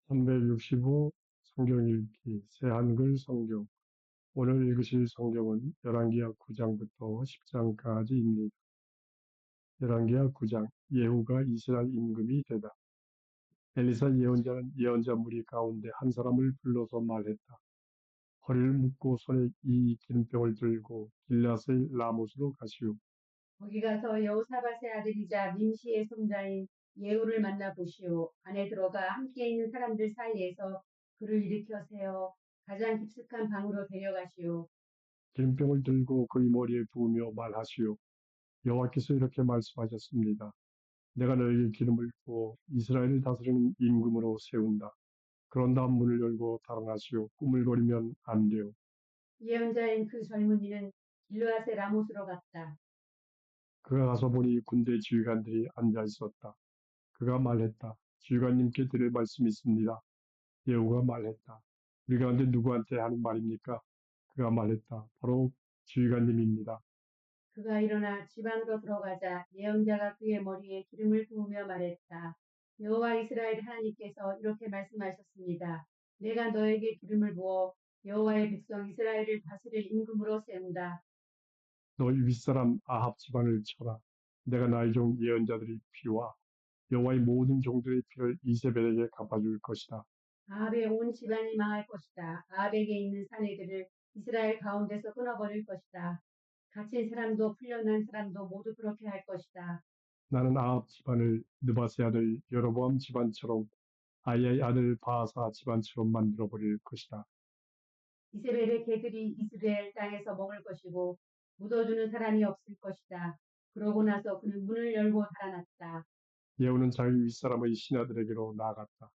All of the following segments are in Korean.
365 성경 읽기 새한글 성경. 오늘 읽으실 성경은 열왕기하 9장부터 10장까지입니다. 열왕기하 9장. 예후가 이스라엘 임금이 되다. 엘리사 예언자는 예언자 무리 가운데 한 사람을 불러서 말했다. 허리를 묶고 손에 이 기름병을 들고 길앗의 라못으로 가시오. 거기 가서 여호사밧의 아들이자 nim시의 손자인 예후를 만나 보시오. 안에 들어가 함께 있는 사람들 사이에서 그를 일으켜 세워 가장 깊숙한 방으로 데려가시오. 기름병을 들고 그의 머리에 부으며 말하시오. 여호와께서 이렇게 말씀하셨습니다. 내가 너에게 기름을 부어 이스라엘을 다스리는 임금으로 세운다. 그런 다음 문을 열고 달아나시오. 꾸물거리면 안 돼요. 예언자인 그 젊은이는 길르앗의 라못으로 갔다. 그가 가서 보니 군대 지휘관들이 앉아 있었다. 그가 말했다. 지휘관님께 드릴 말씀이 있습니다. 예후가 말했다. 우리 가운데 누구한테 하는 말입니까? 그가 말했다. 바로 지휘관님입니다. 그가 일어나 집 안으로 들어가자 예언자가 그의 머리에 기름을 부으며 말했다. 여호와 이스라엘 하나님께서 이렇게 말씀하셨습니다. 내가 너에게 기름을 부어 여호와의 백성 이스라엘을 다스릴 임금으로 세운다. 너희 윗사람 아합 집안을 쳐라. 내가 나의 종 예언자들의 피와 여호와의 모든 종들의 피를 이세벨에게 갚아줄 것이다. 아합의 온 집안이 망할 것이다. 아합에게 있는 사내들을 이스라엘 가운데서 끊어버릴 것이다. 갇힌 사람도 풀려난 사람도 모두 그렇게 할 것이다. 나는 아합 집안을 느바세 아들 여로보암 집안처럼 아이의 아들 바하사 집안처럼 만들어버릴 것이다. 이세벨의 개들이 이스라엘 땅에서 먹을 것이고 묻어주는 사람이 없을 것이다. 그러고 나서 그는 문을 열고 달아났다. 예후는 자기 윗사람의 신하들에게로 나아갔다.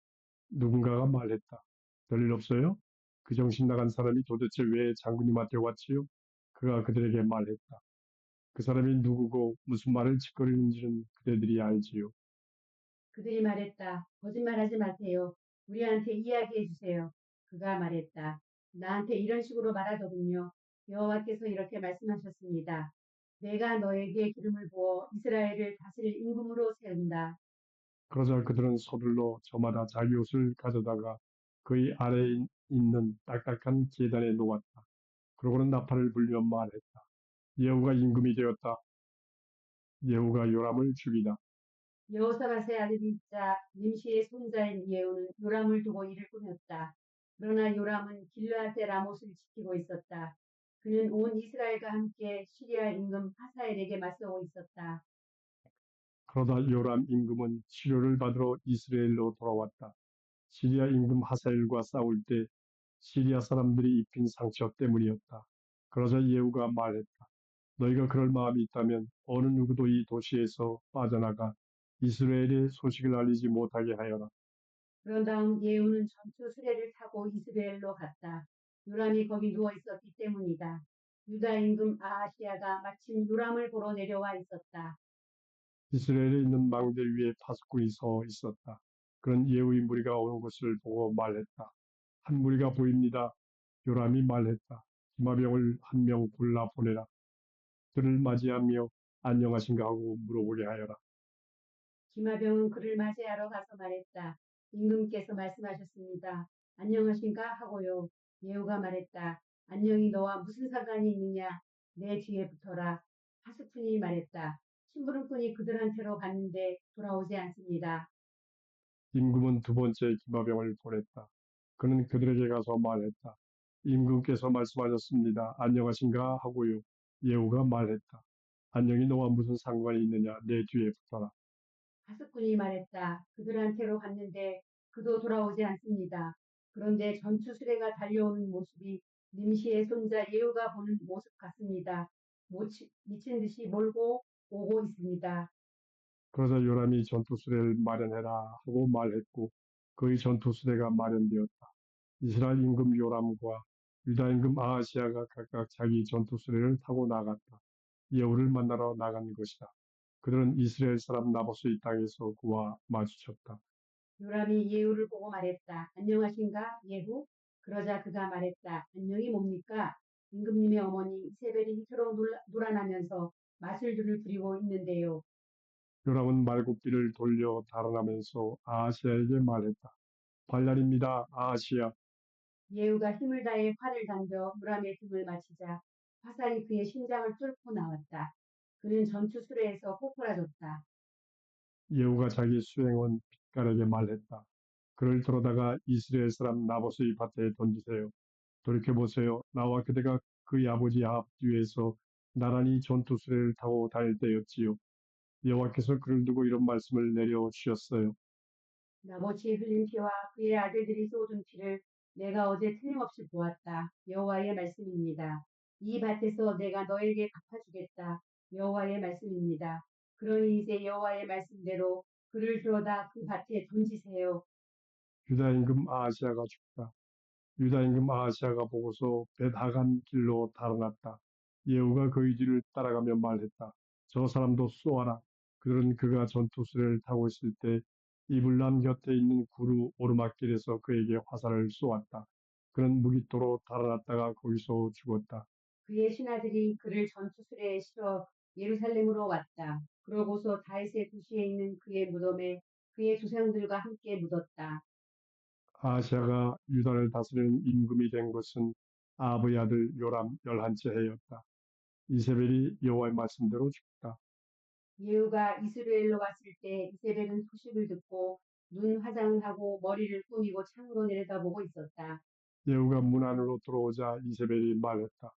누군가가 말했다. 별일 없어요? 그 정신 나간 사람이 도대체 왜 장군님한테 왔지요? 그가 그들에게 말했다. 그 사람이 누구고 무슨 말을 짓거리는지는 그대들이 알지요. 그들이 말했다. 거짓말하지 마세요. 우리한테 이야기해 주세요. 그가 말했다. 나한테 이런 식으로 말하더군요. 여호와께서 이렇게 말씀하셨습니다. 내가 너에게 기름을 부어 이스라엘을 다스릴 임금으로 세운다. 그러자 그들은 서둘러 저마다 자기 옷을 가져다가 그의 아래에 있는 딱딱한 계단에 놓았다. 그러고는 나팔을 불며 말했다. 예후가 임금이 되었다. 예후가 요람을 죽이다. 여호사밧의 아들이자 nim시의 손자인 예후는 요람을 두고 일을 꾸몄다. 그러나 요람은 길르앗의 라못을 지키고 있었다. 그는 온 이스라엘과 함께 시리아 임금 하사엘에게 맞서고 있었다. 그러다 요람 임금은 치료를 받으러 이스라엘로 돌아왔다. 시리아 임금 하사엘과 싸울 때 시리아 사람들이 입힌 상처 때문이었다. 그러자 예후가 말했다. 너희가 그럴 마음이 있다면 어느 누구도 이 도시에서 빠져나가 이스라엘의 소식을 알리지 못하게 하여라. 그런 다음 예후는 전투 수레를 타고 이스라엘로 갔다. 요람이 거기 누워 있었기 때문이다. 유다 임금 아하시아가 마침 요람을 보러 내려와 있었다. 이스라엘에 있는 망대 위에 파수꾼이 서 있었다. 그런 예후의 무리가 오는 것을 보고 말했다. 한 무리가 보입니다. 요람이 말했다. 기마병을 한 명 골라 보내라. 그를 맞이하며 안녕하신가 하고 물어보게 하여라. 기마병은 그를 맞이하러 가서 말했다. 임금께서 말씀하셨습니다. 안녕하신가 하고요. 예후가 말했다. 안녕이 너와 무슨 상관이 있느냐? 내 뒤에 붙어라. 하스푼이 말했다. 심부름꾼이 그들한테로 갔는데 돌아오지 않습니다. 임금은 두 번째 기마병을 보냈다. 그는 그들에게 가서 말했다. 임금께서 말씀하셨습니다. 안녕하신가 하고요. 예후가 말했다. 안녕이 너와 무슨 상관이 있느냐? 내 뒤에 붙어라. 하스꾼이 말했다. 그들한테로 갔는데 그도 돌아오지 않습니다. 그런데 전투 수레가 달려오는 모습이 nim시의 손자 예후가 보는 모습 같습니다. 미친 듯이 몰고 오고 있습니다. 그러자 요람이 전투수레를 마련해라 하고 말했고 그의 전투수레가 마련되었다. 이스라엘 임금 요람과 유다 임금 아하시아가 각각 자기 전투수레를 타고 나갔다. 예후를 만나러 나간 것이다. 그들은 이스라엘 사람 나봇의 땅에서 그와 마주쳤다. 요람이 예후를 보고 말했다. 안녕하신가 예후? 그러자 그가 말했다. 안녕이 뭡니까? 임금님의 어머니 이세벨이 이토록 놀아나면서 마술들을 부리고 있는데요. 요람은 말굽기를 돌려 달아나면서 아하시아에게 말했다. 반란입니다. 아하시야. 예후가 힘을 다해 활을 던져 무람의 등을 맞히자 화살이 그의 심장을 뚫고 나왔다. 그는 전투 수레에서 호꾸라졌다. 예후가 자기 수행원 빛깔에게 말했다. 그를 들어다가 이스라엘 사람 나봇의 밭에 던지세요. 돌이켜보세요. 나와 그대가 그의 아버지 아합 뒤에서 나란히 전투 수레를 타고 다닐 때였지요. 여호와께서 그를 두고 이런 말씀을 내려 주셨어요. 나봇이 흘린 피와 그의 아들들이 쏟은 피를 내가 어제 틀림없이 보았다. 여호와의 말씀입니다. 이 밭에서 내가 너에게 갚아주겠다. 여호와의 말씀입니다. 그러니 이제 여호와의 말씀대로 그를 들어다 그 밭에 던지세요. 유다 임금 아하시아가 죽다. 유다 임금 아하시아가 보고서 벳하간 길로 달아났다. 예후가 그의 뒤를 따라가며 말했다. 저 사람도 쏘아라. 그들은 그가 전투 수레를 타고 있을 때 이블람 곁에 있는 구루 오르막길에서 그에게 화살을 쏘았다. 그는 무기토로 달아났다가 거기서 죽었다. 그의 신하들이 그를 전투 수레에 실어 예루살렘으로 왔다. 그러고서 다윗의 도시에 있는 그의 무덤에 그의 조상들과 함께 묻었다. 아하시아가 유다를 다스리는 임금이 된 것은 아합의 아들 요람 11째 해였다. 이세벨이 여호와의 말씀대로 죽다. 예후가 이스라엘로 갔을 때 이세벨은 소식을 듣고 눈 화장을 하고 머리를 꾸미고 창으로 내려다보고 있었다. 예후가 문 안으로 들어오자 이세벨이 말했다.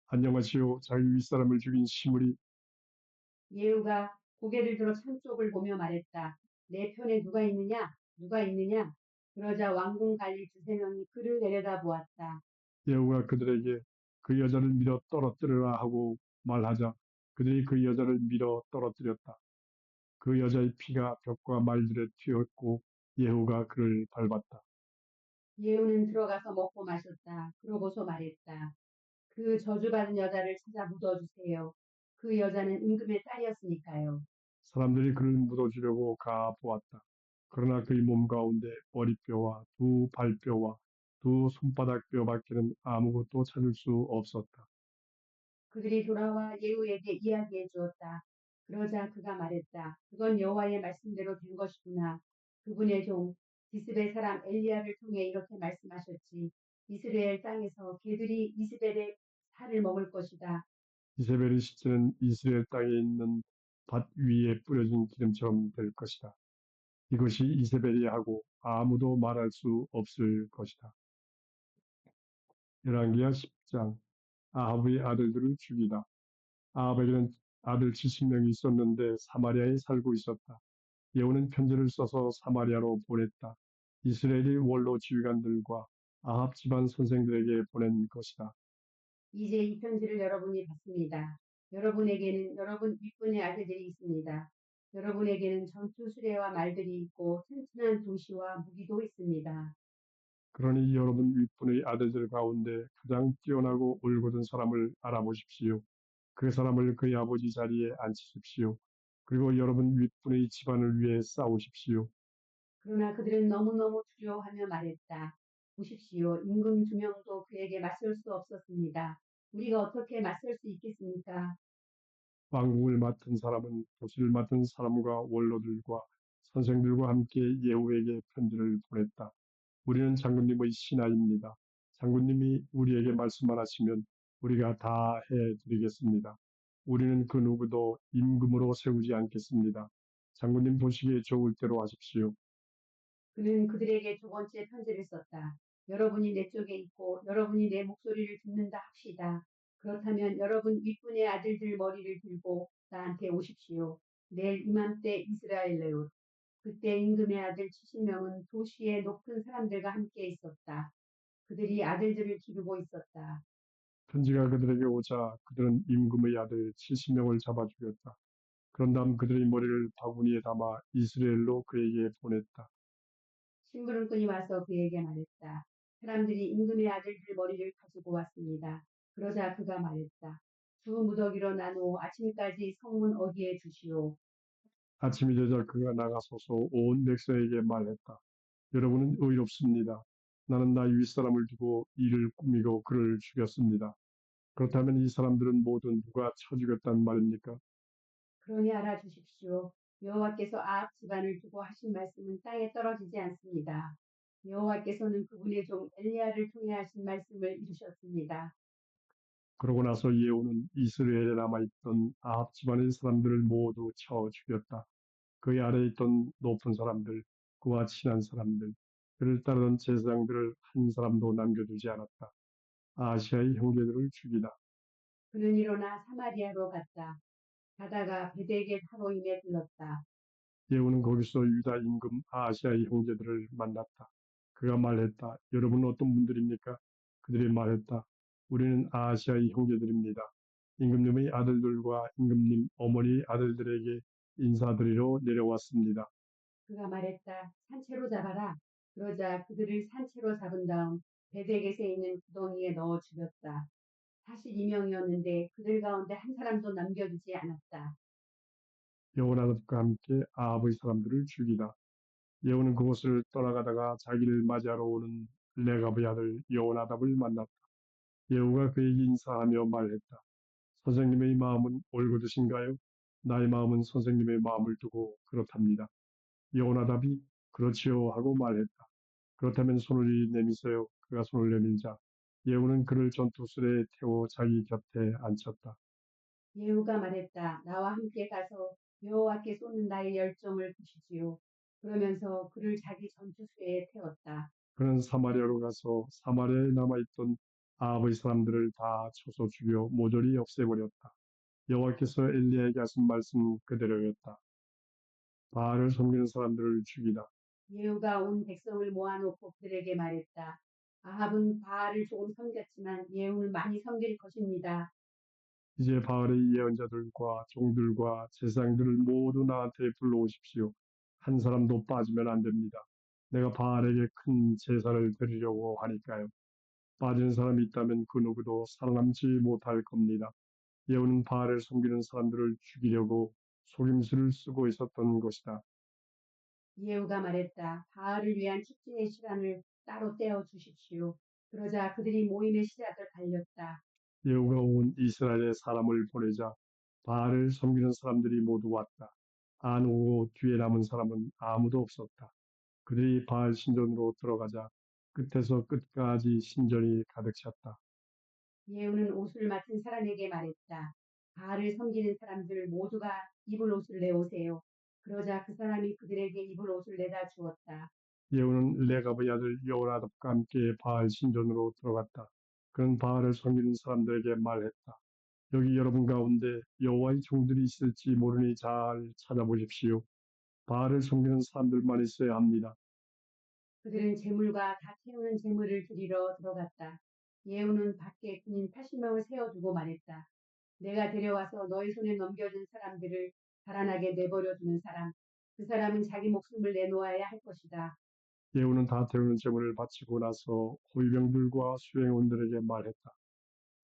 안녕하시오. 자기 윗사람을 죽인 시므리. 예후가 고개를 들어 창 쪽을 보며 말했다. 내 편에 누가 있느냐? 누가 있느냐? 그러자 왕궁 관리 두세 명이 그를 내려다보았다. 예후가 그들에게 그 여자를 밀어 떨어뜨리라 하고 말하자 그들이 그 여자를 밀어 떨어뜨렸다. 그 여자의 피가 벽과 말들에 튀었고 예후가 그를 밟았다. 예후는 들어가서 먹고 마셨다. 그러고서 말했다. 그 저주받은 여자를 찾아 묻어주세요. 그 여자는 임금의 딸이었으니까요. 사람들이 그를 묻어주려고 가 보았다. 그러나 그의 몸 가운데 머리뼈와 두 발뼈와 두 손바닥 뼈밖에는 아무것도 찾을 수 없었다. 그들이 돌아와 예후에게 이야기해 주었다. 그러자 그가 말했다. 그건 여호와의 말씀대로 된 것이구나. 그분의 종 디스벨 사람 엘리야를 통해 이렇게 말씀하셨지. 이스라엘 땅에서 개들이 이스벨의 살을 먹을 것이다. 이세벨의 시체는 이스라엘 땅에 있는 밭 위에 뿌려진 기름처럼 될 것이다. 이것이 이세벨이 하고 아무도 말할 수 없을 것이다. 열왕기하 10장 아합의 아들들을 죽이다. 아합에게는 아들 70명이 있었는데 사마리아에 살고 있었다. 예후는 편지를 써서 사마리아로 보냈다. 이스라엘의 원로 지휘관들과 아합 집안 선생들에게 보낸 것이다. 이제 이 편지를 여러분이 받습니다. 여러분에게는 여러분 윗분의 아들들이 있습니다. 여러분에게는 전투 수레와 말들이 있고 튼튼한 도시와 무기도 있습니다. 그러니 여러분 윗분의 아들들 가운데 가장 뛰어나고 올곧은 사람을 알아보십시오. 그 사람을 그의 아버지 자리에 앉히십시오. 그리고 여러분 윗분의 집안을 위해 싸우십시오. 그러나 그들은 너무너무 두려워하며 말했다. 보십시오. 임금 2명도 그에게 맞설 수 없었습니다. 우리가 어떻게 맞설 수 있겠습니까? 왕궁을 맡은 사람은 도시를 맡은 사람과 원로들과 선생들과 함께 예후에게 편지를 보냈다. 우리는 장군님의 신하입니다. 장군님이 우리에게 말씀만 하시면 우리가 다 해드리겠습니다. 우리는 그 누구도 임금으로 세우지 않겠습니다. 장군님 보시기에 좋을 대로 하십시오. 그는 그들에게 두 번째 편지를 썼다. 여러분이 내 쪽에 있고 여러분이 내 목소리를 듣는다 합시다. 그렇다면 여러분 윗분의 아들들 머리를 들고 나한테 오십시오. 내일 이맘때 이스라엘로 그때 임금의 아들 70명은 도시의 높은 사람들과 함께 있었다. 그들이 아들들을 기르고 있었다. 편지가 그들에게 오자 그들은 임금의 아들 70명을 잡아 죽였다. 그런 다음 그들의 머리를 바구니에 담아 이스라엘로 그에게 보냈다. 심부름꾼이 와서 그에게 말했다. 사람들이 임금의 아들들 머리를 가지고 왔습니다. 그러자 그가 말했다. 두 무더기로 나누어 아침까지 성문 어귀에 두시오. 아침이 되자 그가 나가서서 온 백성에게 말했다. 여러분은 의롭습니다. 나는 나의 윗사람을 두고 이를 꾸미고 그를 죽였습니다. 그렇다면 이 사람들은 모두 누가 쳐 죽였단 말입니까? 그러니 알아주십시오. 여호와께서 아합 집안을 두고 하신 말씀은 땅에 떨어지지 않습니다. 여호와께서는 그분의 종 엘리야를 통해 하신 말씀을 이루셨습니다. 그러고 나서 예후는 이스라엘에 남아있던 아합 집안의 사람들을 모두 쳐 죽였다. 그의 아래에 있던 높은 사람들, 그와 친한 사람들, 그를 따르던 제사장들을 한 사람도 남겨두지 않았다. 아시아의 형제들을 죽이다. 그는 일어나 사마리아로 갔다. 가다가 베데겟 하로임에 들렀다. 예후는 거기서 유다 임금 아시아의 형제들을 만났다. 그가 말했다. 여러분은 어떤 분들입니까? 그들이 말했다. 우리는 아시아의 형제들입니다. 임금님의 아들들과 임금님 어머니 아들들에게 인사드리러 내려왔습니다. 그가 말했다. 산채로 잡아라. 그러자 그들을 산채로 잡은 다음 베데겟에 있는 구덩이에 넣어 죽였다. 42명이었는데 그들 가운데 한 사람도 남겨두지 않았다. 여호나답과 함께 아합의 사람들을 죽이다. 예후는 그곳을 떠나가다가 자기를 맞이하러 오는 레갑의 아들 여호나답을 만났다. 예후가 그에게 인사하며 말했다. 선생님의 마음은 올곧으신가요? 나의 마음은 선생님의 마음을 두고 그렇답니다. 여호나답이 그렇지요 하고 말했다. 그렇다면 손을 내미세요. 그가 손을 내밀자 예후는 그를 전투술에 태워 자기 곁에 앉혔다. 예후가 말했다. 나와 함께 가서 여호와께 쏟는 나의 열정을 보시지요. 그러면서 그를 자기 전투수에 태웠다. 그는 사마리아로 가서 사마리아에 남아있던 아합의 사람들을 다 쳐서 죽여 모조리 없애버렸다. 여호와께서 엘리야에게 하신 말씀 그대로였다. 바알을 섬기는 사람들을 죽이다. 예후가 온 백성을 모아놓고 그들에게 말했다. 아합은 바알을 조금 섬겼지만 예후는 많이 섬길 것입니다. 이제 바알의 예언자들과 종들과 제사장들을 모두 나한테 불러오십시오. 한 사람도 빠지면 안 됩니다. 내가 바알에게 큰 제사를 드리려고 하니까요. 빠진 사람이 있다면 그 누구도 살아남지 못할 겁니다. 예후는 바알을 섬기는 사람들을 죽이려고 속임수를 쓰고 있었던 것이다. 예후가 말했다. 바알을 위한 축제의 시간을 따로 떼어 주십시오. 그러자 그들이 모임의 시작을 알렸다. 예후가 온 이스라엘에 사람을 보내자 바알을 섬기는 사람들이 모두 왔다. 안 오고 뒤에 남은 사람은 아무도 없었다. 그들이 바알 신전으로 들어가자 끝에서 끝까지 신전이 가득 찼다. 예후는 옷을 맡은 사람에게 말했다. 바알을 섬기는 사람들 모두가 입을 옷을 내오세요. 그러자 그 사람이 그들에게 입을 옷을 내다 주었다. 예후는 레갑의 아들 여호나답과 함께 바알 신전으로 들어갔다. 그는 바알을 섬기는 사람들에게 말했다. 여기 여러분 가운데 여호와의 종들이 있을지 모르니 잘 찾아보십시오. 바알을 섬기는 사람들만 있어야 합니다. 그들은 재물과 다 태우는 재물을 드리러 들어갔다. 예후는 밖에 군인 80명을 세워두고 말했다. 내가 데려와서 너희 손에 넘겨준 사람들을 달아나게 내버려 두는 사람, 그 사람은 자기 목숨을 내놓아야 할 것이다. 예후는 다 태우는 제물을 바치고 나서 호위병들과 수행원들에게 말했다.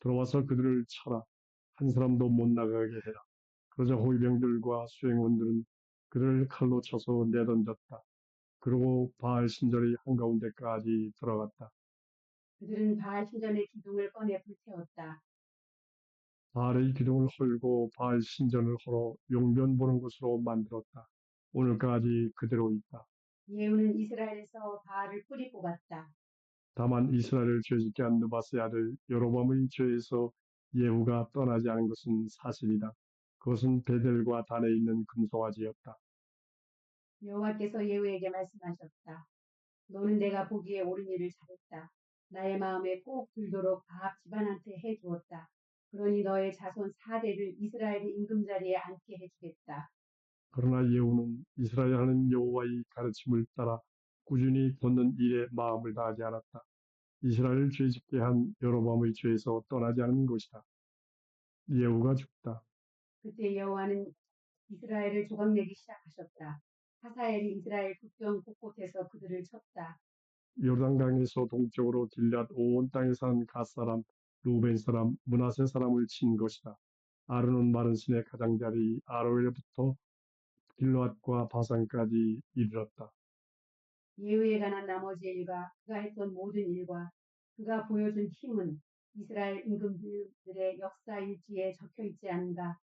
들어와서 그들을 쳐라. 한 사람도 못 나가게 해라. 그러자 호위병들과 수행원들은 그를 칼로 쳐서 내던졌다. 그리고 바알 신전의 한가운데까지 들어갔다. 그들은 바알 신전의 기둥을 꺼내 불태웠다. 바알의 기둥을 헐고 바알 신전을 헐어 용변 보는 곳으로 만들었다. 오늘까지 그대로 있다. 예후는 이스라엘에서 바알을 뿌리 뽑았다. 다만 이스라엘을 죄짓게 한 느바스의 아들 여로보암의 죄에서 예후가 떠나지 않은 것은 사실이다. 그것은 베델과 단에 있는 금송아지였다. 여호와께서 예후에게 말씀하셨다. 너는 내가 보기에 옳은 일을 잘했다. 나의 마음에 꼭 들도록 아합 집안한테 해주었다. 그러니 너의 자손 4대를 이스라엘의 임금자리에 앉게 해주겠다. 그러나 예후는 이스라엘 하는 여호와의 가르침을 따라 꾸준히 돕는 일에 마음을 다하지 않았다. 이스라엘을 죄짓게 한 여로보암의 죄에서 떠나지 않은 것이다. 예후가 죽다. 그때 여호와는 이스라엘을 조각내기 시작하셨다. 하사엘이 이스라엘 국경 곳곳에서 그들을 쳤다. 요단강에서 동쪽으로 길앗 온 땅에 사는 갓 사람, 루벤 사람, 므낫세 사람을 친 것이다. 아르논 마른 신의 가장자리 아로엘부터 길앗과 바산까지 이르렀다. 예후에 관한 나머지 일과 그가 했던 모든 일과 그가 보여준 힘은 이스라엘 임금들의 역사 일지에 적혀 있지 않은가.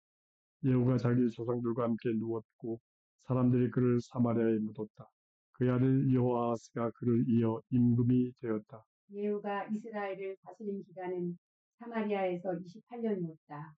예후가 자기 조상들과 함께 누웠고 사람들이 그를 사마리아에 묻었다. 그의 아들 여호아스가 그를 이어 임금이 되었다. 예후가 이스라엘을 다스린 기간은 사마리아에서 28년이었다.